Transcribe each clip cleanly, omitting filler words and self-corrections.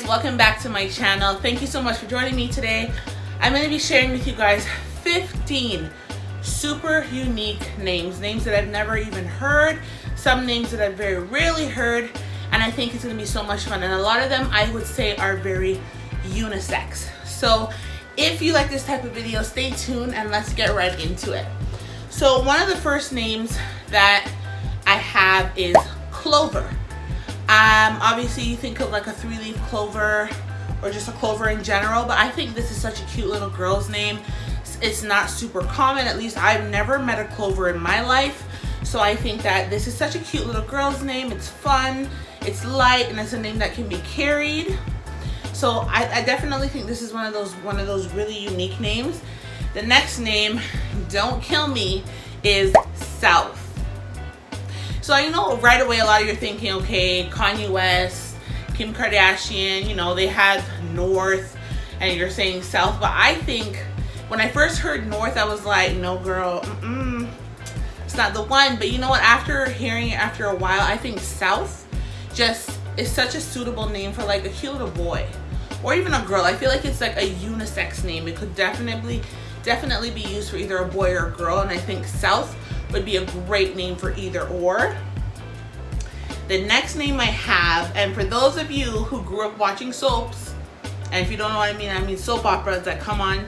welcome back to my channel. Thank you so much for joining me today. I'm going to be sharing with you guys 15 super unique names that I've never even heard, some names that I've very rarely heard, and I think it's going to be so much fun. And a lot of them I would say are very unisex. So if you like this type of video, stay tuned and let's get right into it. So one of the first names that I have is Clover. Obviously you think of like a 3-leaf clover or just a clover in general, but I think this is such a cute little girl's name. It's not super common, at least I've never met a Clover in my life. So I think that this is such a cute little girl's name. It's fun, it's light, and it's a name that can be carried. So I definitely think this is one of those really unique names. The next name, don't kill me, is South. So I know right away a lot of you are thinking, okay, Kanye West, Kim Kardashian, you know, they had North, and you're saying South. But I think when I first heard North, I was like, no girl, it's not the one. But you know what, after hearing it after a while, I think South just is such a suitable name for like a cute little boy or even a girl. I feel like it's like a unisex name. It could definitely be used for either a boy or a girl, and I think South would be a great name for either or. The next name I have, and for those of you who grew up watching soaps, and if you don't know what I mean soap operas that come on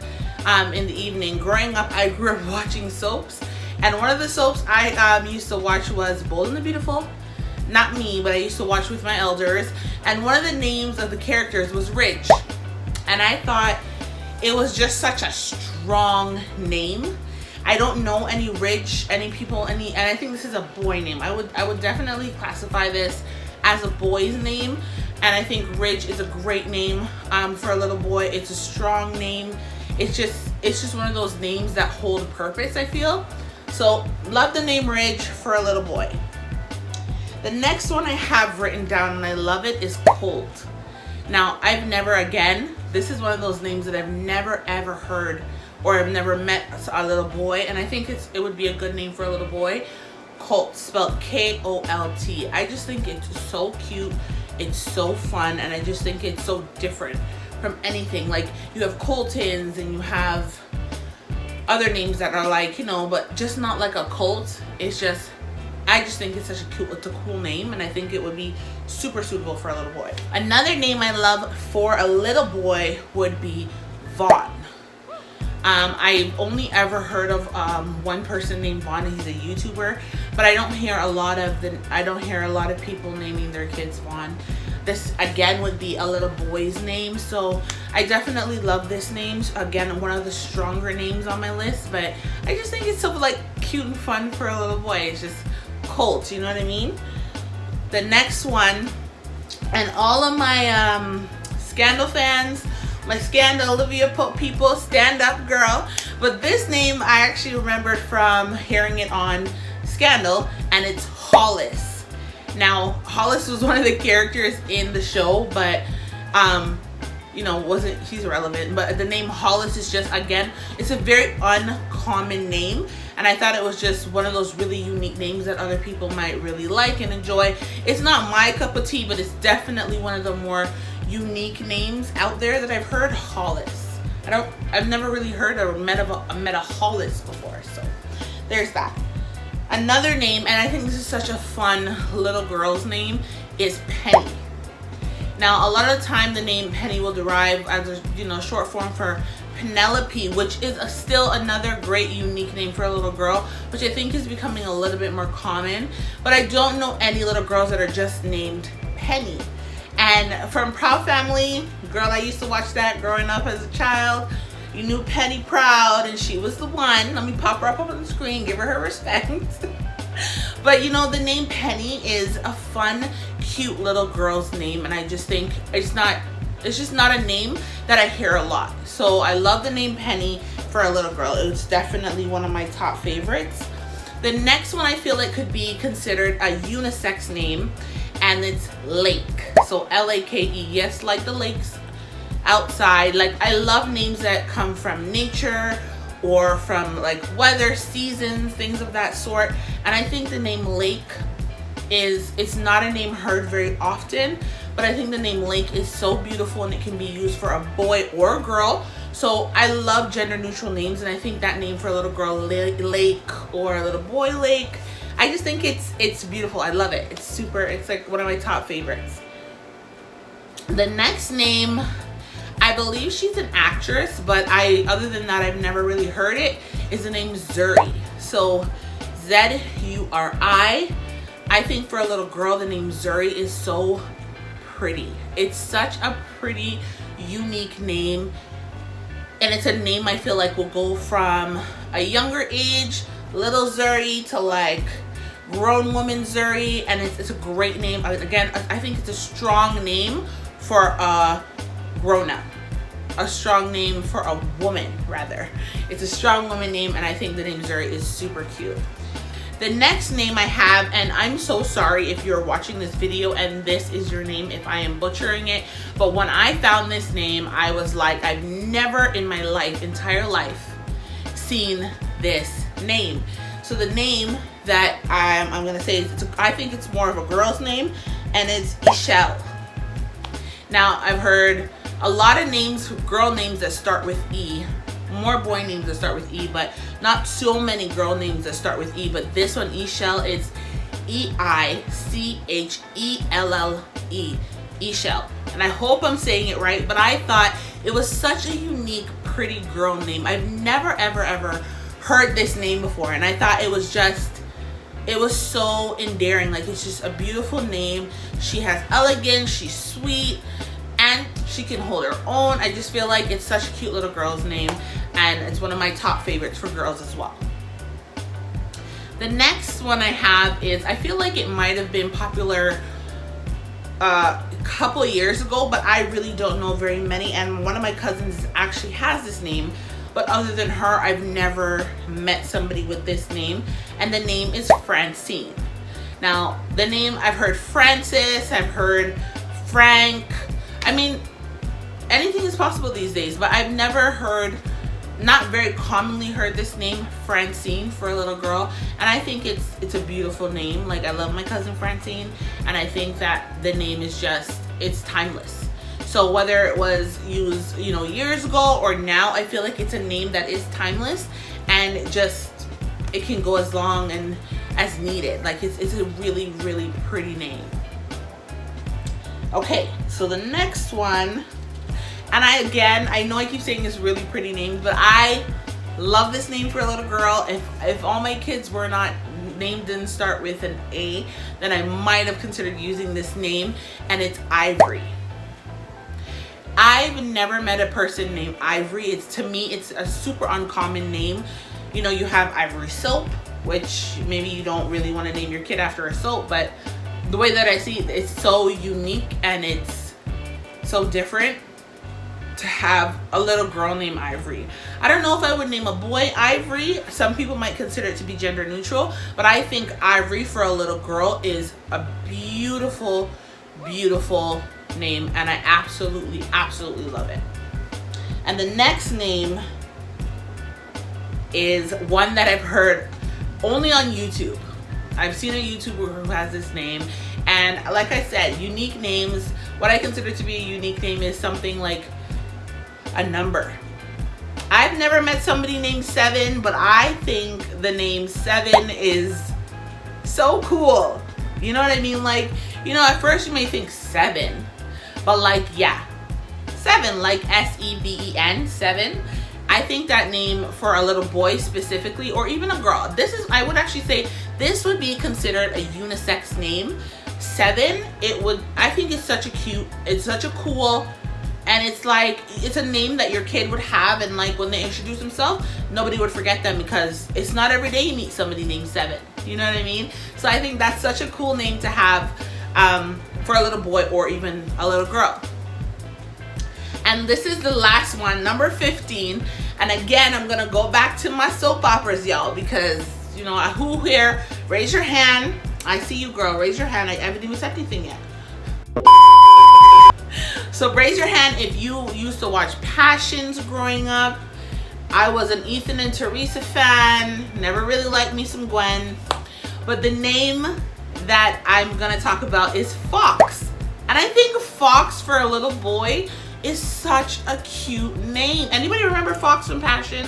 in the evening. Growing up, I grew up watching soaps, and one of the soaps I used to watch was Bold and the Beautiful. Not me, but I used to watch with my elders, and one of the names of the characters was Ridge, and I thought it was just such a strong name. I don't know any Ridge, and I think this is a boy name. I would definitely classify this as a boy's name, and I think Ridge is a great name for a little boy. It's a strong name. It's just one of those names that hold purpose, I feel. So love the name Ridge for a little boy. The next one I have written down, and I love it, is Colt. Now this is one of those names that I've never ever heard or I've never met a little boy, and I think it would be a good name for a little boy. Colt, spelled K-O-L-T. I just think it's so cute, it's so fun, and I just think it's so different from anything. Like, you have Coltons and you have other names that are like, you know, but just not like a Colt. I just think it's such it's a cool name, and I think it would be super suitable for a little boy. Another name I love for a little boy would be Vaughn. I've only ever heard of one person named Vaughn. He's a YouTuber, but I don't hear a lot of people naming their kids Vaughn. This again would be a little boy's name, so I definitely love this name. Again, one of the stronger names on my list, but I just think it's so like cute and fun for a little boy. It's just Colt, you know what I mean? The next one, and all of my Scandal fans, my Scandal Olivia Pope people, stand up girl. But this name I actually remembered from hearing it on Scandal, and it's Hollis. Now, Hollis was one of the characters in the show, but you know, he's irrelevant. But the name Hollis is just, again, it's a very uncommon name, and I thought it was just one of those really unique names that other people might really like and enjoy. It's not my cup of tea, but it's definitely one of the more unique names out there that I've heard. Hollis. I've never really heard or met a Hollis before, so there's that. Another name, and I think this is such a fun little girl's name, is Penny. Now, a lot of the time the name Penny will derive as a short form for Penelope, which is still another great unique name for a little girl, which I think is becoming a little bit more common. But I don't know any little girls that are just named Penny. And from Proud Family, girl, I used to watch that growing up as a child. You knew Penny Proud, and she was the one. Let me pop her up on the screen, give her respect. But you know, the name Penny is a fun, cute little girl's name, and I just think it's just not a name that I hear a lot. So I love the name Penny for a little girl. It's definitely one of my top favorites. The next one I feel like could be considered a unisex name, and it's Lake. So L-A-K-E. Yes, like the lakes outside. Like, I love names that come from nature or from like weather, seasons, things of that sort. And I think the name Lake it's not a name heard very often, but I think the name Lake is so beautiful and it can be used for a boy or a girl. So I love gender neutral names, and I think that name for a little girl, Lake, or a little boy, Lake, I just think it's beautiful. I love it. It's super, it's like one of my top favorites. The next name, I believe she's an actress, but other than that, I've never really heard it, is the name Zuri. So Z-U-R-I. I think for a little girl, the name Zuri is so pretty. It's such a pretty, unique name. And it's a name I feel like will go from a younger age, little Zuri, to like grown woman Zuri. And it's a great name. Again, I think it's a strong name for a grown-up. A strong name for a woman, rather. It's a strong woman name, and I think the name Zuri is super cute. The next name I have, and I'm so sorry if you're watching this video and this is your name if I am butchering it, but when I found this name, I was like, I've never in my entire life, seen this name. So the name that I'm gonna say, I think it's more of a girl's name, and it's Ishel. Now, I've heard a lot of names, girl names that start with E, more boy names that start with E, but not so many girl names that start with E. But this one, Ishel, is E-I-C-H-E-L-L-E, Ishel. And I hope I'm saying it right, but I thought it was such a unique, pretty girl name. I've never, ever, ever heard this name before, and I thought it was so endearing. Like, it's just a beautiful name. She has elegance, she's sweet, and she can hold her own. I just feel like it's such a cute little girl's name, and it's one of my top favorites for girls as well. The next one I have is, I feel like it might have been popular a couple years ago, but I really don't know very many, and one of my cousins actually has this name, but other than her, I've never met somebody with this name, and the name is Francine. Now, the name, I've heard Francis, I've heard Frank. I mean, anything is possible these days, but I've never heard, not very commonly heard this name, Francine, for a little girl. And I think it's a beautiful name. Like, I love my cousin Francine, and I think that the name is just, it's timeless. So whether it was used, you know, years ago or now, I feel like it's a name that is timeless, and just, it can go as long and as needed. Like, it's a really, really pretty name. Okay, so the next one, and I know I keep saying this really pretty name, but I love this name for a little girl. If all my kids were not named and start with an A, then I might have considered using this name, and it's Ivory. I've never met a person named Ivory. To me, it's a super uncommon name. You know, you have Ivory soap, which maybe you don't really want to name your kid after a soap, but the way that I see it, it's so unique and it's so different to have a little girl named Ivory. I don't know if I would name a boy Ivory. Some people might consider it to be gender neutral, but I think Ivory for a little girl is a beautiful, beautiful name, and I absolutely, absolutely love it. And the next name is one that I've heard only on YouTube. I've seen a YouTuber who has this name, and like I said, unique names, what I consider to be a unique name is something like a number. I've never met somebody named Seven, but I think the name Seven is so cool. You know what I mean? Like, you know, at first you may think seven, but like, yeah, Seven, like S-E-V-E-N, Seven. I think that name for a little boy specifically, or even a girl, I would actually say this would be considered a unisex name. Seven, I think it's such a cool, and it's like, it's a name that your kid would have, and like when they introduce themselves, nobody would forget them, because it's not every day you meet somebody named Seven. You know what I mean? So I think that's such a cool name to have for a little boy or even a little girl. And this is the last one, number 15. And again, I'm gonna go back to my soap operas, y'all, because, you know, who here, raise your hand. I see you, girl, raise your hand. I haven't even said anything yet. So raise your hand if you used to watch Passions growing up. I was an Ethan and Teresa fan, never really liked me some Gwen. But the name that I'm gonna talk about is Fox. And I think Fox for a little boy is such a cute name. Anybody remember Fox from Passion?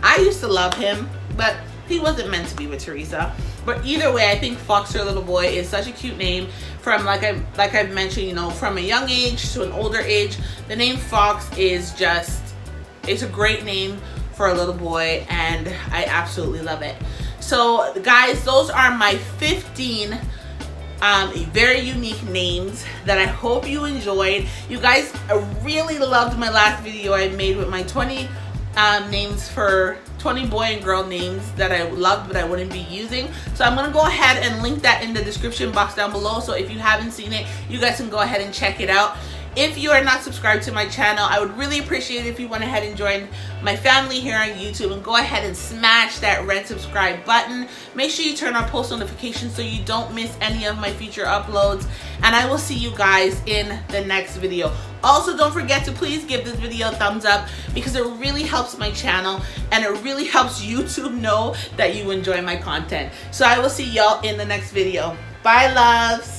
I used to love him, but he wasn't meant to be with Teresa. But either way, I think Fox for a little boy is such a cute name. From like I've mentioned, you know, from a young age to an older age, the name Fox is just, it's a great name for a little boy, and I absolutely love it. So guys, those are my 15 very unique names that I hope you enjoyed. You guys really loved my last video I made with my 20 names for 20 boy and girl names that I loved but I wouldn't be using. So I'm gonna go ahead and link that in the description box down below, so if you haven't seen it, you guys can go ahead and check it out. If you are not subscribed to my channel, I would really appreciate it if you went ahead and joined my family here on YouTube, and go ahead and smash that red subscribe button. Make sure you turn on post notifications so you don't miss any of my future uploads, and I will see you guys in the next video. Also, don't forget to please give this video a thumbs up, because it really helps my channel and it really helps YouTube know that you enjoy my content. So I will see y'all in the next video. Bye, loves.